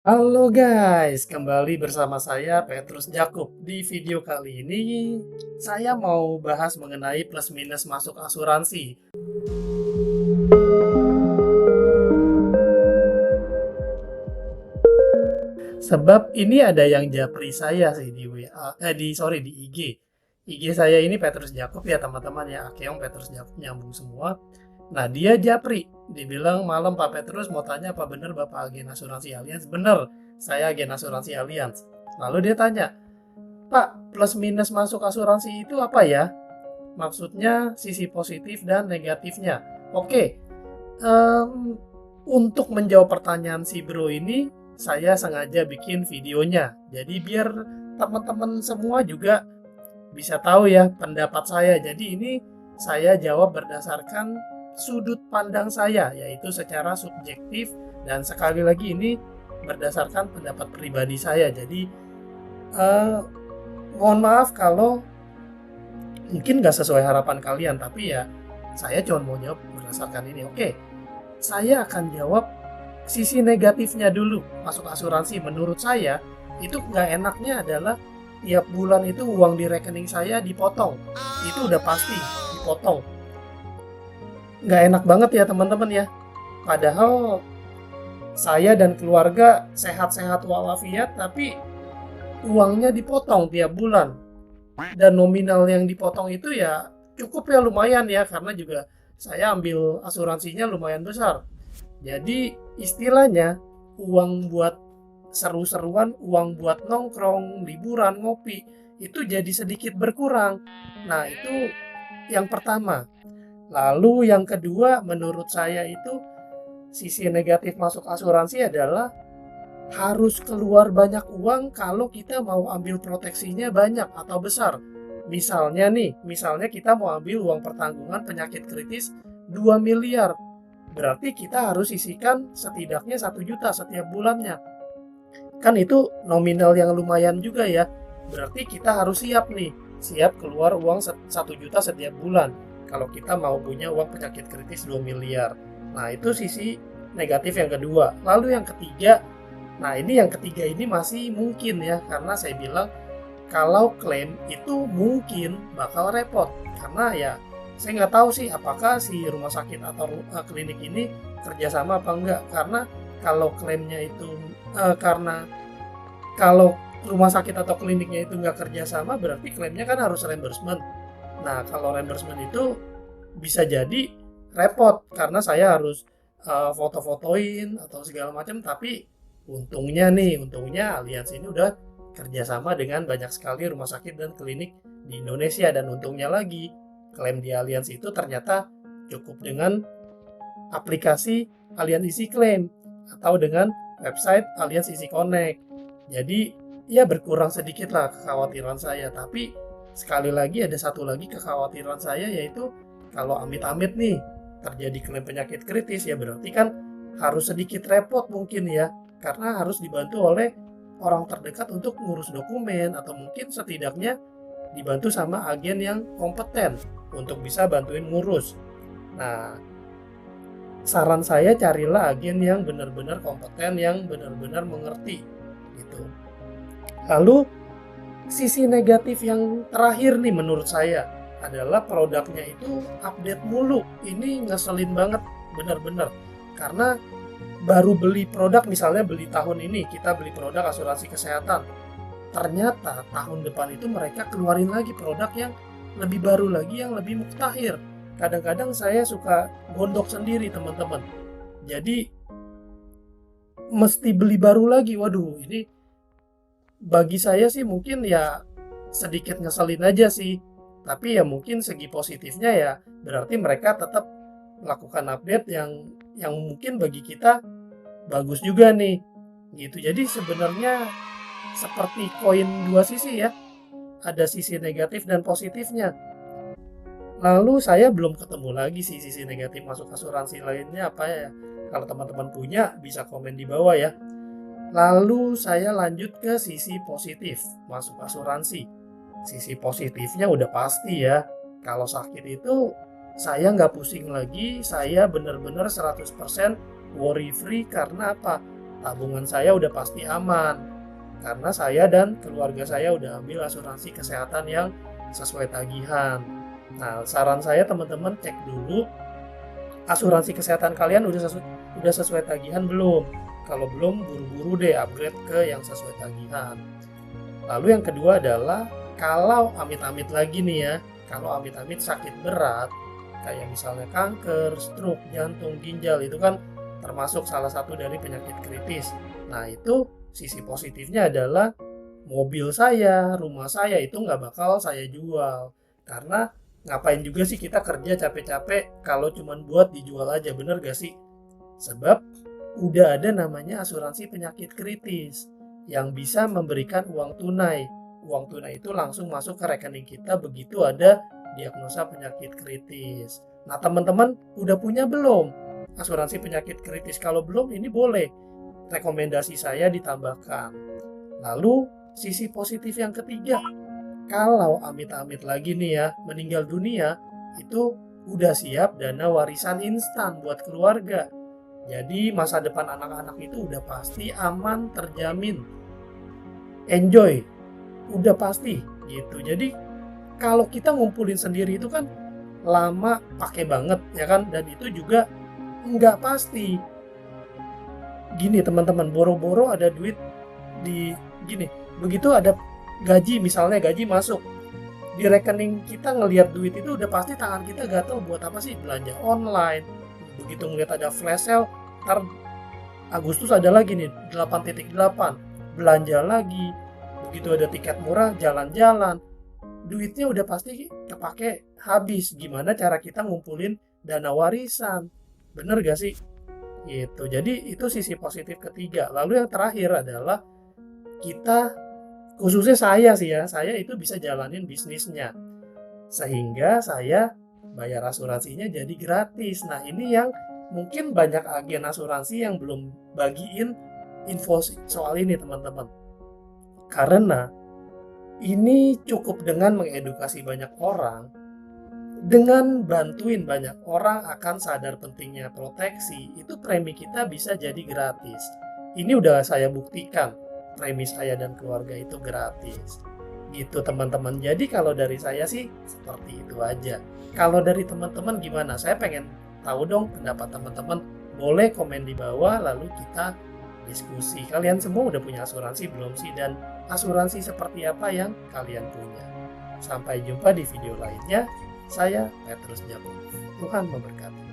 Halo guys, kembali bersama saya Petrus Jakub. Di video kali ini saya mau bahas mengenai plus minus masuk asuransi. Sebab ini ada yang japri saya sih di WA, di IG. IG saya ini Petrus Jakub ya teman-teman ya, Akeong Petrus Jakub nyambung semua. Nah dia japri, dibilang malam Pak Petrus mau tanya apa bener Bapak agen asuransi Allianz? Bener, saya agen asuransi Allianz. Lalu dia tanya, Pak, plus minus masuk asuransi itu apa ya? Maksudnya sisi positif dan negatifnya. Oke, untuk menjawab pertanyaan si bro ini, saya sengaja bikin videonya. Jadi biar teman-teman semua juga bisa tahu ya pendapat saya. Jadi ini saya jawab berdasarkan sudut pandang saya, yaitu secara subjektif dan sekali lagi ini berdasarkan pendapat pribadi saya. Jadi eh, mohon maaf kalau mungkin nggak sesuai harapan kalian, tapi ya saya cuma mau jawab berdasarkan ini. Oke, saya akan jawab sisi negatifnya dulu. Masuk asuransi menurut saya itu nggak enaknya adalah tiap bulan itu uang di rekening saya dipotong. Itu udah pasti dipotong. Nggak enak banget ya teman-teman ya. Padahal saya dan keluarga sehat-sehat walafiat, tapi uangnya dipotong tiap bulan. Dan nominal yang dipotong itu ya cukup ya lumayan ya, karena juga saya ambil asuransinya lumayan besar. Jadi istilahnya uang buat seru-seruan, uang buat nongkrong, liburan, ngopi itu jadi sedikit berkurang. Nah, itu yang pertama. Lalu yang kedua menurut saya itu sisi negatif masuk asuransi adalah harus keluar banyak uang kalau kita mau ambil proteksinya banyak atau besar. Misalnya kita mau ambil uang pertanggungan penyakit kritis 2 miliar. Berarti kita harus sisihkan setidaknya 1 juta setiap bulannya. Kan itu nominal yang lumayan juga ya. Berarti kita harus siap nih, siap keluar uang 1 juta setiap bulan. Kalau kita mau punya uang penyakit kritis 2 miliar. Nah itu sisi negatif yang kedua. Lalu yang ketiga, nah ini yang ketiga ini masih mungkin ya, karena saya bilang kalau klaim itu mungkin bakal repot karena ya saya nggak tahu sih apakah si rumah sakit atau klinik ini kerjasama apa enggak, karena kalau klaimnya itu karena kalau rumah sakit atau kliniknya itu nggak kerjasama berarti klaimnya kan harus reimbursement. Nah kalau reimbursement itu bisa jadi repot karena saya harus foto-fotoin atau segala macam, tapi untungnya Allianz ini udah kerjasama dengan banyak sekali rumah sakit dan klinik di Indonesia, dan untungnya lagi klaim di Allianz itu ternyata cukup dengan aplikasi Allianz Easy Claim atau dengan website Allianz Easy Connect. Jadi ya berkurang sedikit lah kekhawatiran saya, tapi sekali lagi ada satu lagi kekhawatiran saya, yaitu kalau amit-amit nih terjadi klaim penyakit kritis ya berarti kan harus sedikit repot mungkin ya, karena harus dibantu oleh orang terdekat untuk ngurus dokumen atau mungkin setidaknya dibantu sama agen yang kompeten untuk bisa bantuin ngurus. Nah, saran saya carilah agen yang benar-benar kompeten, yang benar-benar mengerti gitu. Lalu sisi negatif yang terakhir nih menurut saya adalah produknya itu update mulu. Ini ngeselin banget benar-benar. Karena baru beli produk, misalnya beli tahun ini kita beli produk asuransi kesehatan, ternyata tahun depan itu mereka keluarin lagi produk yang lebih baru lagi, yang lebih mutakhir. Kadang-kadang saya suka gondok sendiri teman-teman, jadi mesti beli baru lagi. Waduh, ini bagi saya sih mungkin ya sedikit ngeselin aja sih, tapi ya mungkin segi positifnya ya berarti mereka tetap melakukan update yang mungkin bagi kita bagus juga nih gitu. Jadi sebenarnya seperti koin dua sisi ya, ada sisi negatif dan positifnya. Lalu saya belum ketemu lagi sih sisi negatif masuk asuransi lainnya apa ya. Kalau teman-teman punya bisa komen di bawah ya. Lalu saya lanjut ke sisi positif masuk asuransi. Sisi positifnya udah pasti ya, kalau sakit itu saya nggak pusing lagi, saya benar-benar 100% worry free. Karena apa? tabungan saya udah pasti aman karena saya dan keluarga saya udah ambil asuransi kesehatan yang sesuai tagihan. Nah, saran saya teman-teman cek dulu asuransi kesehatan kalian udah sesuai tagihan belum? Kalau belum, buru-buru deh upgrade ke yang sesuai tagihan. Lalu yang kedua adalah kalau amit-amit lagi nih ya, kalau amit-amit sakit berat, kayak misalnya kanker, stroke, jantung, ginjal, itu kan termasuk salah satu dari penyakit kritis. Nah itu sisi positifnya adalah mobil saya, rumah saya itu nggak bakal saya jual. Karena ngapain juga sih kita kerja capek-capek kalau cuman buat dijual aja, bener gak sih? Sebab udah ada namanya asuransi penyakit kritis yang bisa memberikan uang tunai. Uang tunai itu langsung masuk ke rekening kita begitu ada diagnosa penyakit kritis. Nah teman-teman udah punya belum asuransi penyakit kritis? Kalau belum, ini boleh rekomendasi saya ditambahkan. Lalu sisi positif yang ketiga, kalau amit-amit lagi nih ya meninggal dunia, itu udah siap dana warisan instan buat keluarga. Jadi masa depan anak-anak itu udah pasti aman, terjamin, enjoy, udah pasti gitu. Jadi kalau kita ngumpulin sendiri itu kan lama, pakai banget ya kan, dan itu juga nggak pasti. Gini teman-teman, boro-boro ada duit di gini, begitu ada gaji, misalnya gaji masuk di rekening kita, ngelihat duit itu udah pasti tangan kita gatel buat apa sih, belanja online. Begitu ngelihat ada flash sale, ntar Agustus ada lagi nih 8.8, belanja lagi. Begitu ada tiket murah, jalan-jalan, duitnya udah pasti kepake habis. Gimana cara kita ngumpulin dana warisan, bener gak sih? Gitu. Jadi itu sisi positif ketiga. Lalu yang terakhir adalah kita, khususnya saya sih ya, saya itu bisa jalanin bisnisnya sehingga saya bayar asuransinya jadi gratis. Nah ini yang mungkin banyak agen asuransi yang belum bagiin info soal ini teman-teman, karena ini cukup dengan mengedukasi banyak orang, dengan bantuin banyak orang akan sadar pentingnya proteksi, itu premi kita bisa jadi gratis. Ini udah saya buktikan, premi saya dan keluarga itu gratis. Gitu teman-teman. Jadi kalau dari saya sih seperti itu aja. Kalau dari teman-teman gimana? Saya pengen tahu dong pendapat teman-teman. Boleh komen di bawah lalu kita diskusi. Kalian semua udah punya asuransi belum sih? Dan asuransi seperti apa yang kalian punya? Sampai jumpa di video lainnya. Saya Petrus Jacob. Tuhan memberkati.